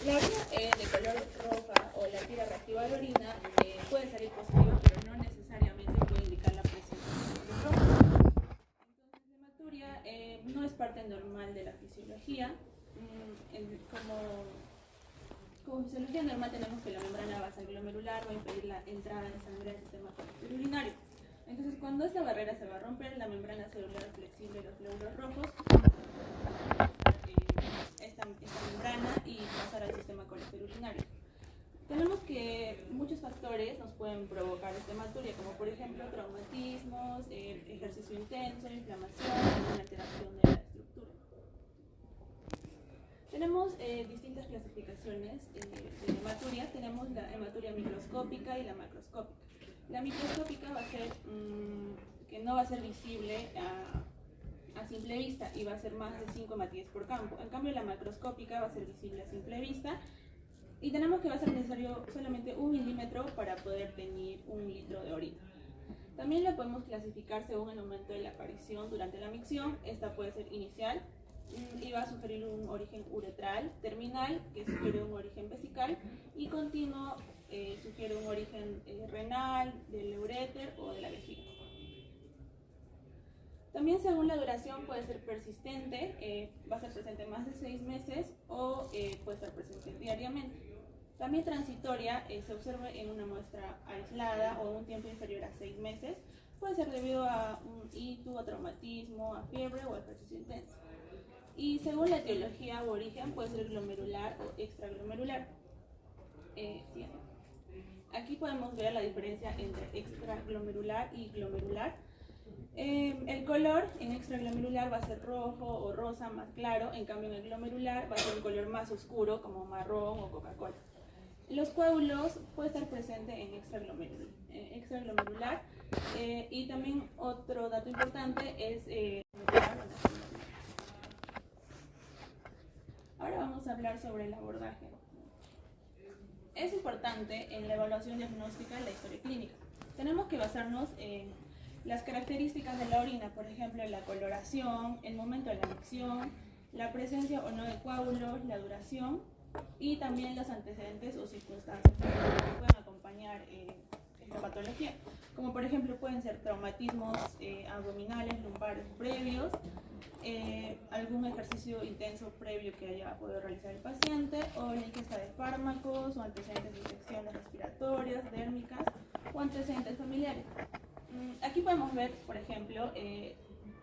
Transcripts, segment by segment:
La orina de color roja o la tira reactiva de orina puede salir positiva, pero no necesariamente puede indicar la presencia de glóbulos rojos. Entonces, la hematuria no es parte normal de la fisiología. Como fisiología normal tenemos que la membrana basal glomerular va a impedir la entrada de sangre al sistema colector urinario. Entonces, cuando esta barrera se va a romper, la membrana celular flexible de los glóbulos rojos esta membrana y pasar al sistema colector urinario. Tenemos que muchos factores nos pueden provocar esta hematuria, como por ejemplo traumatismos, ejercicio intenso, inflamación, una alteración de la estructura. Tenemos distintas clasificaciones de hematuria. Tenemos la hematuria microscópica y la macroscópica. La microscópica va a ser que no va a ser visible a simple vista y va a ser más de 5 hematíes por campo. En cambio, la macroscópica va a ser visible a simple vista y tenemos que va a ser necesario solamente 1 milímetro para poder teñir 1 litro de orina. También la podemos clasificar según el momento de la aparición durante la micción. Esta puede ser inicial y va a sugerir un origen uretral, terminal, que sugiere un origen vesical, y continuo sugiere un origen renal, del uréter o de la vejiga. También según la duración puede ser persistente, va a ser presente más de 6 meses o puede estar presente diariamente. También transitoria, se observa en una muestra aislada o en un tiempo inferior a 6 meses, puede ser debido a un ictus, a traumatismo, a fiebre o a ejercicio intenso. Y según la etiología o origen puede ser glomerular o extraglomerular. Aquí podemos ver la diferencia entre extraglomerular y glomerular. El color en extraglomerular va a ser rojo o rosa más claro, en cambio en el glomerular va a ser un color más oscuro como marrón o Coca-Cola. Los coágulos pueden estar presentes en extraglomerular y también otro dato importante es ahora vamos a hablar sobre el abordaje. Es importante en la evaluación diagnóstica la historia clínica. Tenemos que basarnos en las características de la orina, por ejemplo, la coloración, el momento de la micción, la presencia o no de coágulos, la duración y también los antecedentes o circunstancias que pueden acompañar esta patología, como por ejemplo pueden ser traumatismos abdominales, lumbares previos, algún ejercicio intenso previo que haya podido realizar el paciente, o la ingesta de fármacos o antecedentes de infecciones respiratorias, dérmicas o antecedentes familiares. Aquí podemos ver, por ejemplo,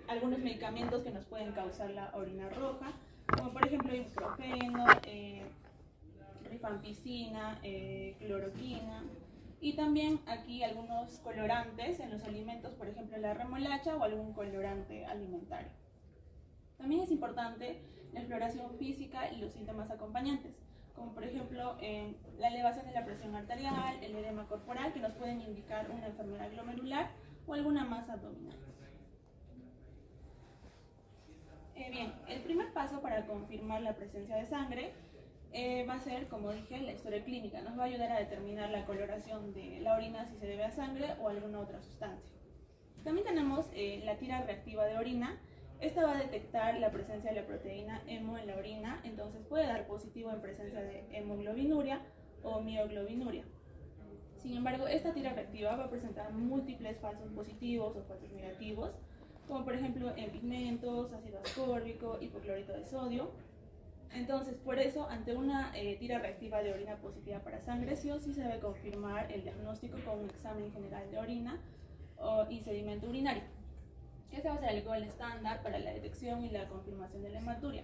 algunos medicamentos que nos pueden causar la orina roja, como por ejemplo ibuprofeno, rifampicina, cloroquina, y también aquí algunos colorantes en los alimentos, por ejemplo la remolacha o algún colorante alimentario. También es importante la exploración física y los síntomas acompañantes, como por ejemplo la elevación de la presión arterial, el edema corporal, que nos pueden indicar una enfermedad glomerular o alguna masa abdominal. Bien, el primer paso para confirmar la presencia de sangre va a ser, como dije, la historia clínica. Nos va a ayudar a determinar la coloración de la orina, si se debe a sangre o a alguna otra sustancia. También tenemos la tira reactiva de orina. Esta va a detectar la presencia de la proteína hemo en la orina, entonces puede dar positivo en presencia de hemoglobinuria o mioglobinuria. Sin embargo, esta tira reactiva va a presentar múltiples falsos positivos o falsos negativos, como por ejemplo en pigmentos, ácido ascórbico, hipoclorito de sodio. Entonces, por eso, ante una tira reactiva de orina positiva para sangre, sí o sí se debe confirmar el diagnóstico con un examen general de orina y sedimento urinario. Este va a ser el gol estándar para la detección y la confirmación de la hematuria.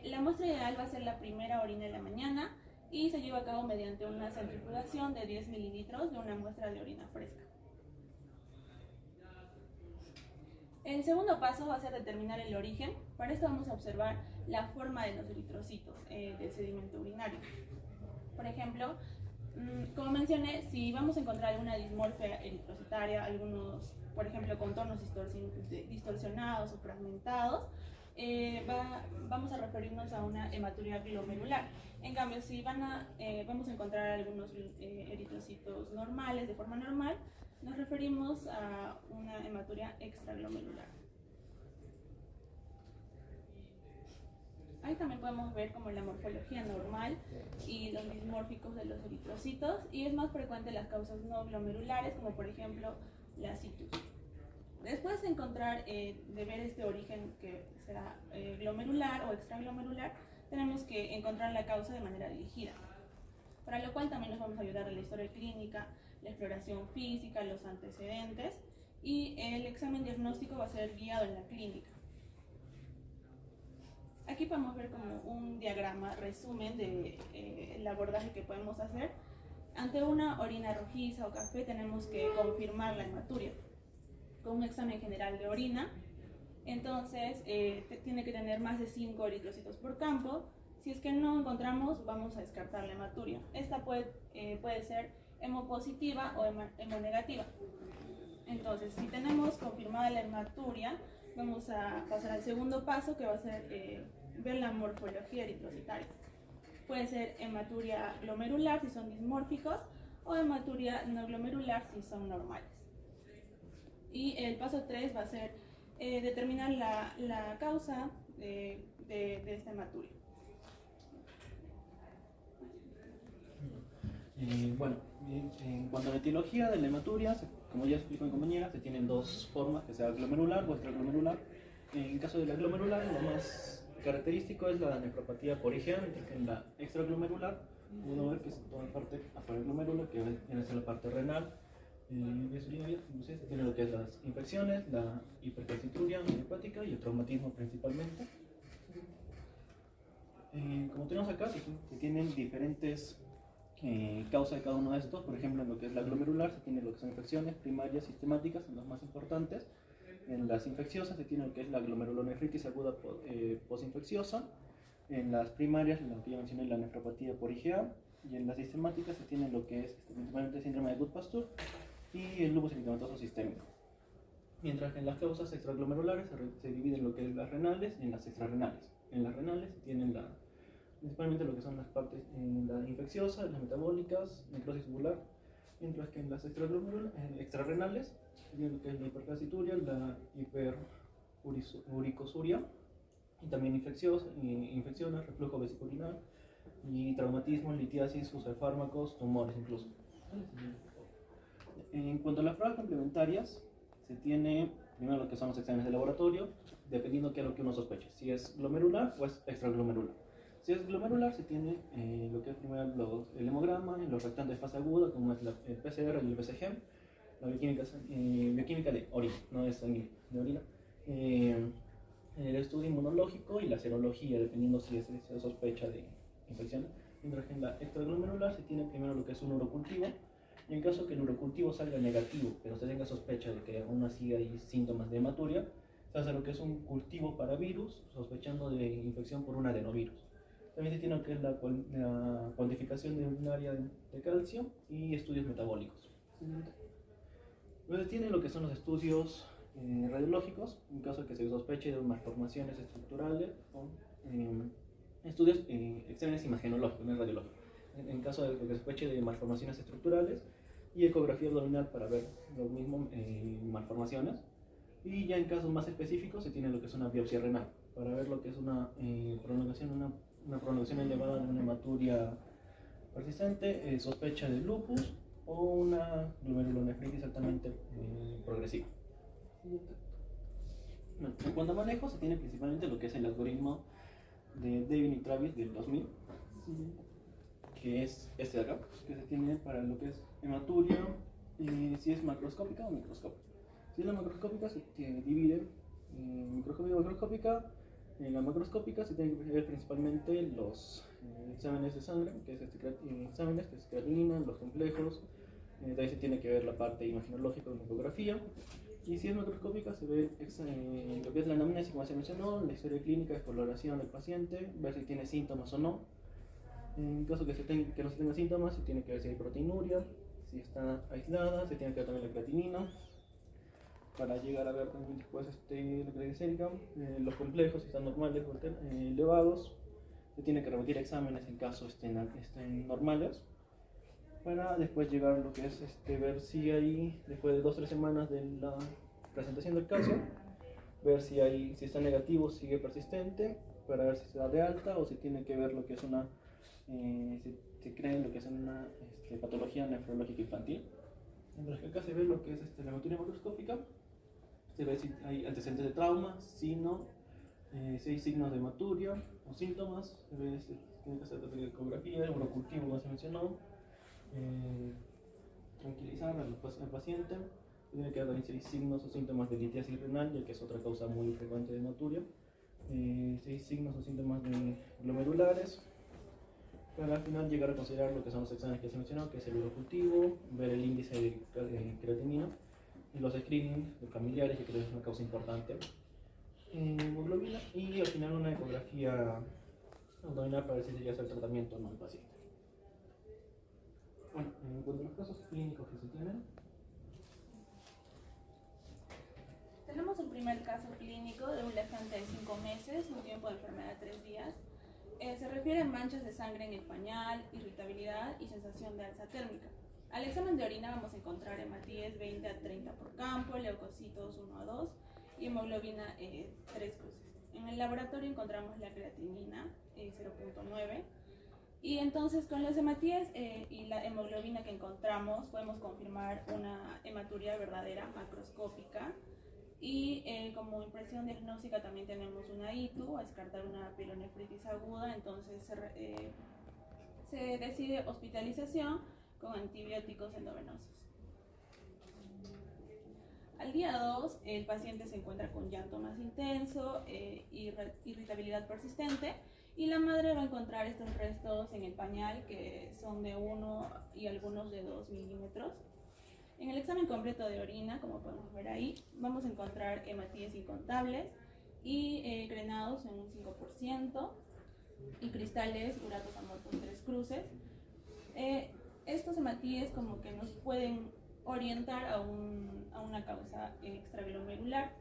La muestra ideal va a ser la primera orina de la mañana y se lleva a cabo mediante una centrifugación de 10 mililitros de una muestra de orina fresca. El segundo paso va a ser determinar el origen. Para esto vamos a observar la forma de los eritrocitos del sedimento urinario. Por ejemplo, como mencioné, si vamos a encontrar alguna dismorfia eritrocitaria, algunos, por ejemplo, contornos distorsionados o fragmentados, vamos a referirnos a una hematuria glomerular. En cambio, si vamos a encontrar algunos eritrocitos normales, de forma normal, nos referimos a una hematuria extraglomerular. Ahí también podemos ver como la morfología normal y los dismórficos de los eritrocitos, y es más frecuente las causas no glomerulares, como por ejemplo la citus. Después de encontrar, de ver este origen que será glomerular o extraglomerular, tenemos que encontrar la causa de manera dirigida, para lo cual también nos vamos a ayudar a la historia clínica, la exploración física, los antecedentes, y el examen diagnóstico va a ser guiado en la clínica. Aquí podemos ver como un diagrama resumen del abordaje que podemos hacer. Ante una orina rojiza o café tenemos que confirmar la hematuria con un examen general de orina. Entonces tiene que tener más de 5 eritrocitos por campo. Si es que no encontramos, vamos a descartar la hematuria. Esta puede ser hemopositiva o hemonegativa. Entonces, si tenemos confirmada la hematuria, vamos a pasar al segundo paso, que va a ser ver la morfología eritrocitaria. Puede ser hematuria glomerular si son dismórficos o hematuria no glomerular si son normales. Y el paso 3 va a ser determinar la causa de esta hematuria. Bueno, en cuanto a la etiología de la hematuria, como ya explicó mi compañera, se tienen dos formas, que sea glomerular o extraglomerular. En el caso de la glomerular, lo más característico es la nefropatía por IgA, mientras que en la extraglomerular, uno ver que es toda la parte afuera del glomérulo, que viene a ser la parte renal. Se tiene lo que es las infecciones, la hipercalcituria hepática y el traumatismo principalmente. Como tenemos acá, se tienen diferentes causas de cada uno de estos. Por ejemplo, en lo que es la glomerular se tiene lo que son infecciones primarias sistemáticas, son las más importantes. En las infecciosas se tiene lo que es la glomerulonefritis aguda posinfecciosa. En las primarias, lo que ya mencioné, la nefropatía por IgA. Y en las sistemáticas se tiene lo que es principalmente el síndrome de Goodpasture y el lupus eritematoso sistémico. Mientras que en las causas extraglomerulares se dividen lo que es las renales y en las extrarrenales. En las renales se tienen principalmente lo que son las partes las infecciosas, las metabólicas, necrosis tubular, mientras que en las extrarrenales se tiene lo que es la hipercalcituria, la hiperuricosuria y también infecciones, reflujo vesicular y traumatismo, litiasis, uso de fármacos, tumores incluso. En cuanto a las pruebas complementarias, se tiene primero lo que son los exámenes de laboratorio, dependiendo de qué es lo que uno sospecha, si es glomerular o es extraglomerular. Si es glomerular, se tiene lo que es primero el hemograma, los reactantes de fase aguda, como es el PCR y el BCG, la bioquímica de orina, no es sanguínea, de orina, el estudio inmunológico y la serología, dependiendo si se sospecha de infección. Mientras que en la extraglomerular se tiene primero lo que es un urocultivo, y en caso que el urocultivo salga negativo, pero se tenga sospecha de que aún así hay síntomas de hematuria, se hace lo que es un cultivo para virus, sospechando de infección por un adenovirus. También se tiene lo que es la cuantificación de urinaria de calcio y estudios metabólicos. Luego se tiene lo que son los estudios radiológicos, en caso de que se sospeche de malformaciones estructurales, o estudios exámenes imagenológicos, no radiológicos. En caso de que se sospeche de malformaciones estructurales, y ecografía abdominal para ver lo mismo, malformaciones. Y ya en casos más específicos se tiene lo que es una biopsia renal, para ver lo que es una prolongación elevada de una hematuria persistente, sospecha de lupus o una glomerulonefritis altamente progresiva. Bueno, en cuanto a manejo, se tiene principalmente lo que es el algoritmo de David y Travis del 2000, que es este de acá, que se tiene para lo que es hematuria, si es macroscópica o microscópica. Si es la macroscópica, se divide en microscópica y macroscópica. En la macroscópica se tienen que ver principalmente los exámenes de sangre, que es exámenes, que es creatinina, los complejos. También se tiene que ver la parte imagenológica de la ecografía. Y si es macroscópica, se ve lo que es la anamnesis, como se mencionó, la historia clínica, exploración del paciente, ver si tiene síntomas o no. En caso que no se tenga síntomas, se tiene que ver si hay proteinuria, si está aislada, se tiene que ver también la creatinina, para llegar a ver también después la triglicérica, los complejos si están normales o elevados. Se tiene que remitir exámenes en caso estén normales, para después llegar a lo que es ver si hay, después de 2 o 3 semanas de la presentación del caso, ver si está negativo, sigue persistente, para ver si se da de alta o si tiene que ver lo que es una, se cree lo que es una patología nefrológica infantil. Mientras que acá se ve lo que es la hematología macroscópica, se ve si hay antecedentes de trauma, si no, si hay signos de hematuria o síntomas, se ve si tiene que hacer la ecografía, el urocultivo, como se mencionó, tranquilizar al paciente, tiene que ver si hay signos o síntomas de litiasis renal, ya que es otra causa muy frecuente de hematuria, si hay signos o síntomas de glomerulares, para al final llegar a considerar lo que son los exámenes que se mencionó, que es el urocultivo, ver el índice de creatinina y los screenings de familiares, que creo que es una causa importante, hemoglobina y al final una ecografía abdominal para ver si sería hacer tratamiento o no al paciente. Bueno, en cuanto a los casos clínicos que se tienen, tenemos un primer caso clínico de un lactante de 5 meses, un tiempo de enfermedad de 3 días. Se refiere a manchas de sangre en el pañal, irritabilidad y sensación de alza térmica. Al examen de orina vamos a encontrar hematíes 20 a 30 por campo, leucocitos 1 a 2 y hemoglobina 3 cruces. En el laboratorio encontramos la creatinina 0.9 y entonces con las hematíes y la hemoglobina que encontramos podemos confirmar una hematuria verdadera macroscópica. Y como impresión diagnóstica también tenemos una ITU, a descartar una pielonefritis aguda, entonces se decide hospitalización con antibióticos endovenosos. Al día 2 el paciente se encuentra con llanto más intenso, irritabilidad persistente y la madre va a encontrar estos restos en el pañal que son de 1 y algunos de 2 milímetros. En el examen completo de orina, como podemos ver ahí, vamos a encontrar hematíes incontables y grenados en un 5% y cristales uratos amorfos 3 cruces. Estos hematíes como que nos pueden orientar a una causa extraglomerular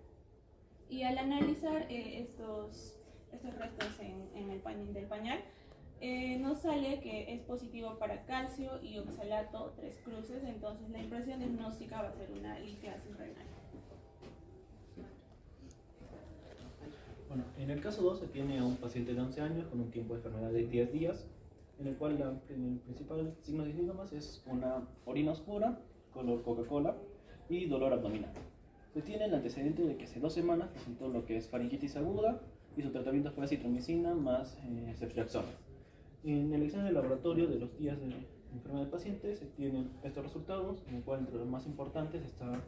y al analizar estos restos en el pañal del pañal, nos sale que es positivo para calcio y oxalato 3 cruces, entonces la impresión diagnóstica va a ser una litiasis renal. Bueno, en el caso 2 se tiene a un paciente de 11 años con un tiempo de enfermedad de 10 días, en el cual el principal signo de síntomas es una orina oscura, color Coca-Cola y dolor abdominal. Se tiene el antecedente de que hace 2 semanas presentó lo que es faringitis aguda y su tratamiento fue acitromicina más ceftriaxona. En el examen de laboratorio de los días de enfermedad del paciente se tienen estos resultados, en el cual entre los más importantes está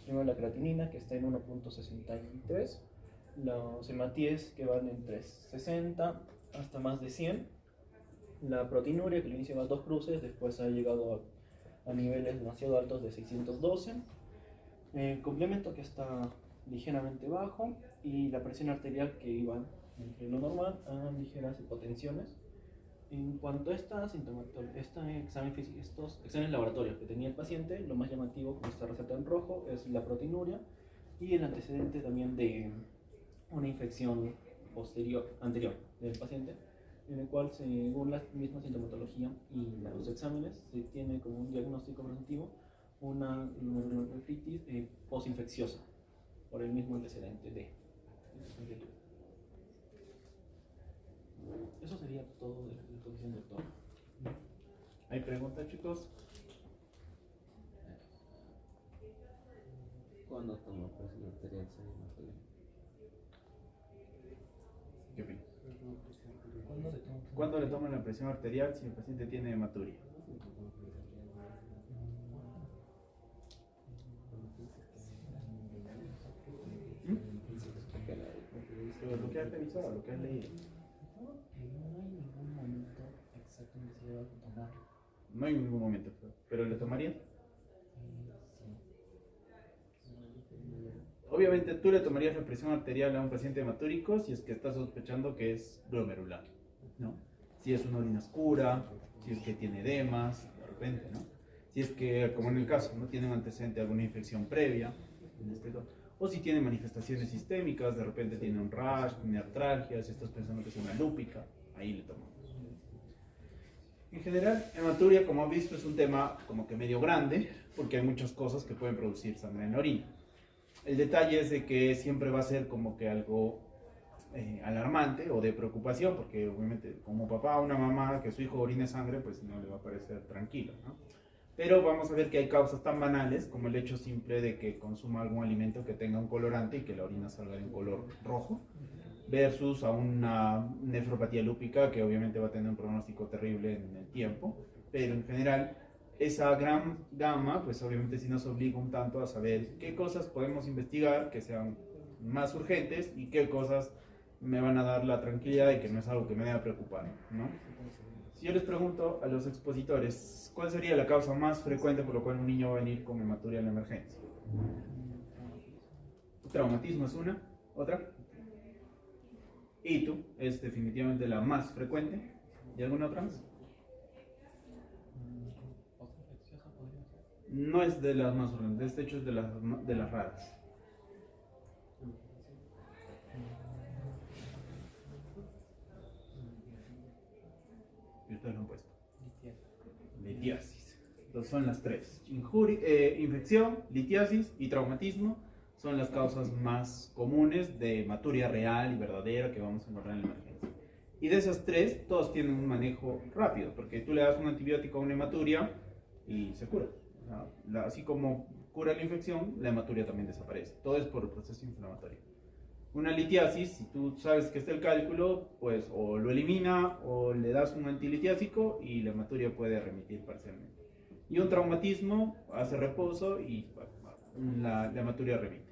primero la creatinina, que está en 1.63, los hematíes que van entre 60 hasta más de 100, la proteinuria que al inicio va a 2 cruces, después ha llegado a niveles demasiado altos de 612, el complemento que está ligeramente bajo y la presión arterial que iba entre lo normal a ligeras hipotensiones. En cuanto a estos exámenes laboratorios que tenía el paciente, lo más llamativo con esta receta en rojo es la proteinuria y el antecedente también de una infección anterior del paciente, en el cual según la misma sintomatología y los exámenes se tiene como un diagnóstico preventivo una glomerulonefritis posinfecciosa por el mismo antecedente de inquietud. Eso sería todo de la exposición, doctor. ¿Hay preguntas, chicos? ¿Cuándo toma presión arterial? ¿Qué opinas? ¿Cuándo le toman la presión arterial si el paciente tiene hematuria? Pero lo que has revisado, lo que has leído. No hay ningún momento exacto en que se deba tomar. No hay ningún momento, pero ¿le tomarías? Obviamente tú le tomarías la presión arterial a un paciente hematúrico si es que está sospechando que es glomerular, ¿no? Si es una orina oscura, si es que tiene edemas, de repente, ¿no? Si es que, como en el caso, no tiene un antecedente de alguna infección previa, o si tiene manifestaciones sistémicas, de repente tiene un rash, tiene artralgia, si estás pensando que es una lúpica, ahí le tomamos. En general, hematuria, como han visto, es un tema como que medio grande, porque hay muchas cosas que pueden producir sangre en la orina. El detalle es de que siempre va a ser como que algo alarmante o de preocupación, porque obviamente como papá o una mamá que su hijo orine sangre, pues no le va a parecer tranquilo, ¿no? Pero vamos a ver que hay causas tan banales como el hecho simple de que consuma algún alimento que tenga un colorante y que la orina salga de un color rojo, versus a una nefropatía lúpica que obviamente va a tener un pronóstico terrible en el tiempo, pero en general esa gran gama pues obviamente sí nos obliga un tanto a saber qué cosas podemos investigar que sean más urgentes y qué cosas me van a dar la tranquilidad de que no es algo que me deba preocupar, ¿no? Si yo les pregunto a los expositores, ¿cuál sería la causa más frecuente por la cual un niño va a venir con hematuria en la emergencia? Traumatismo es una, otra. ITU es definitivamente la más frecuente. ¿Y alguna otra más? ¿Otra infecciosa podría ser? No es de las más frecuentes, de hecho es de las raras. Y ustedes lo han puesto. Litiasis. Entonces son las tres. Infección, litiasis y traumatismo son las causas más comunes de hematuria real y verdadera que vamos a encontrar en la emergencia. Y de esas tres, todos tienen un manejo rápido, porque tú le das un antibiótico a una hematuria y se cura. O sea, así como cura la infección, la hematuria también desaparece. Todo es por el proceso inflamatorio. Una litiasis, si tú sabes que está el cálculo, pues o lo elimina o le das un antilitiásico y la hematuria puede remitir parcialmente. Y un traumatismo hace reposo y la hematuria remite.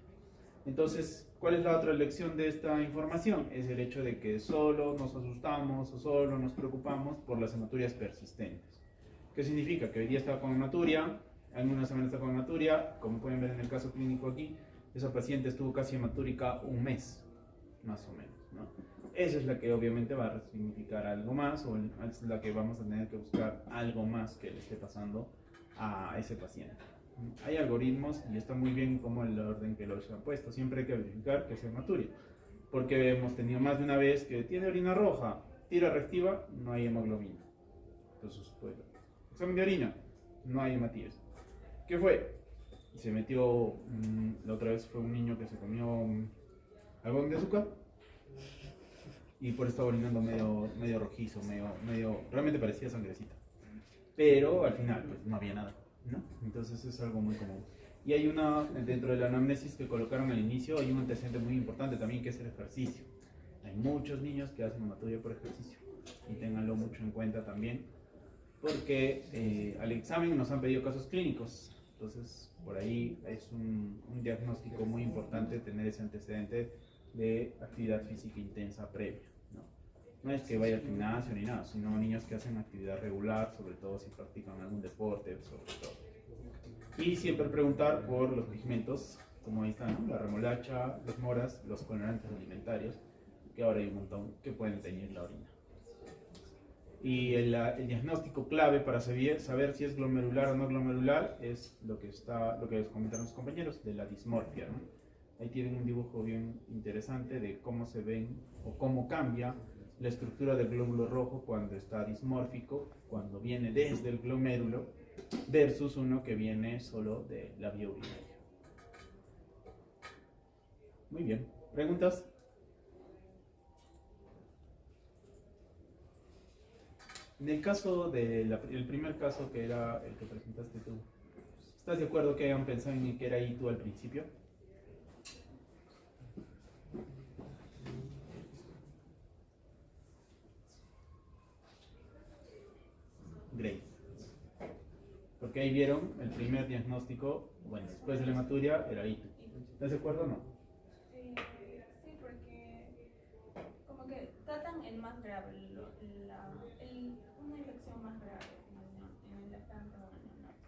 Entonces, ¿cuál es la otra lección de esta información? Es el hecho de que solo nos asustamos o solo nos preocupamos por las hematurias persistentes. ¿Qué significa? Que hoy día está con hematuria, en una semana está con hematuria, como pueden ver en el caso clínico aquí, esa paciente estuvo casi hematúrica un mes, más o menos, ¿no? Esa es la que obviamente va a significar algo más, o es la que vamos a tener que buscar algo más que le esté pasando a ese paciente. Hay algoritmos y está muy bien como el orden que los han puesto. Siempre hay que verificar que sea hematuria, porque hemos tenido más de una vez que tiene orina roja, tira reactiva, no hay hemoglobina. Entonces, pues, examen de orina, no hay hematías. ¿Qué fue? Se metió, la otra vez fue un niño que se comió algodón de azúcar y por eso estaba orinando medio rojizo, realmente parecía sangrecita. Pero al final, pues no había nada, ¿no? Entonces es algo muy común. Y hay dentro de la anamnesis que colocaron al inicio, hay un antecedente muy importante también que es el ejercicio. Hay muchos niños que hacen hematuria por ejercicio y ténganlo mucho en cuenta también, porque al examen nos han pedido casos clínicos. Entonces, por ahí es un diagnóstico muy importante tener ese antecedente de actividad física intensa previa, ¿no? No es que vaya al gimnasio ni nada, sino niños que hacen actividad regular, sobre todo si practican algún deporte, sobre todo. Y siempre preguntar por los pigmentos, como ahí están, ¿no? La remolacha, las moras, los colorantes alimentarios, que ahora hay un montón que pueden teñir la orina. Y el diagnóstico clave para saber si es glomerular o no glomerular es lo que les comentaron los compañeros de la dismorfia, ¿no? Ahí tienen un dibujo bien interesante de cómo se ven o cómo cambia la estructura del glóbulo rojo cuando está dismórfico, cuando viene desde el glomérulo, versus uno que viene solo de la vía urinaria. Muy bien, ¿preguntas? En el caso el primer caso que era el que presentaste tú, ¿estás de acuerdo que hayan pensado en que era ahí tú al principio? Grace. Porque ahí vieron el primer diagnóstico, bueno, después de la hematuria era ITU. ¿Estás de acuerdo o no? Sí, porque como que tratan el más grave, una infección más grave en el lactante o en el neonato.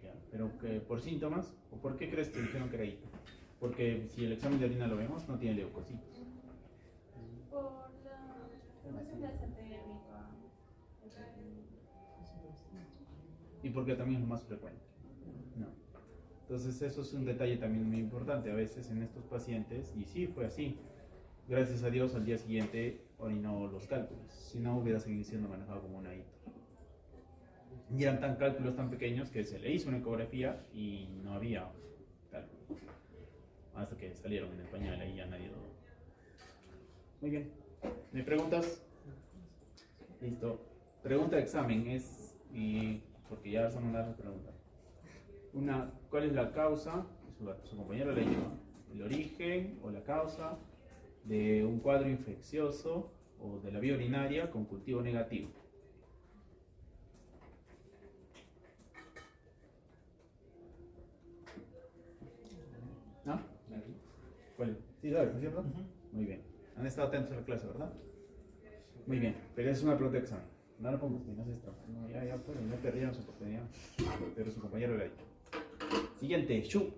Ya, pero que por síntomas, ¿o por qué crees que dijeron que era ITU? Porque si el examen de orina lo vemos, no tiene leucocitos. Por la cuestión de esa térmica. Y porque también es lo más frecuente, ¿no? Entonces eso es un detalle también muy importante a veces en estos pacientes, y sí, fue así. Gracias a Dios al día siguiente orinó los cálculos, si no hubiera seguido siendo manejado como una ITU. Y eran cálculos tan pequeños que se le hizo una ecografía y no había cálculos. Hasta que salieron en el pañal y ya nadie dudó. Muy bien. ¿No hay preguntas? Listo. Pregunta de examen es, y porque ya son unas preguntas. Una, ¿cuál es la causa? Su compañero le dijo, ¿no? El origen o la causa de un cuadro infeccioso o de la vía urinaria con cultivo negativo. ¿No? ¿Cuál? Sí, sabes, ¿no es cierto? Muy bien. Han estado atentos a la clase, ¿verdad? Muy bien, pero es una pregunta de examen. No lo pongas, no se trampa. No, ya perdieron su oportunidad. Pero su compañero le ha dicho. Siguiente, Shu.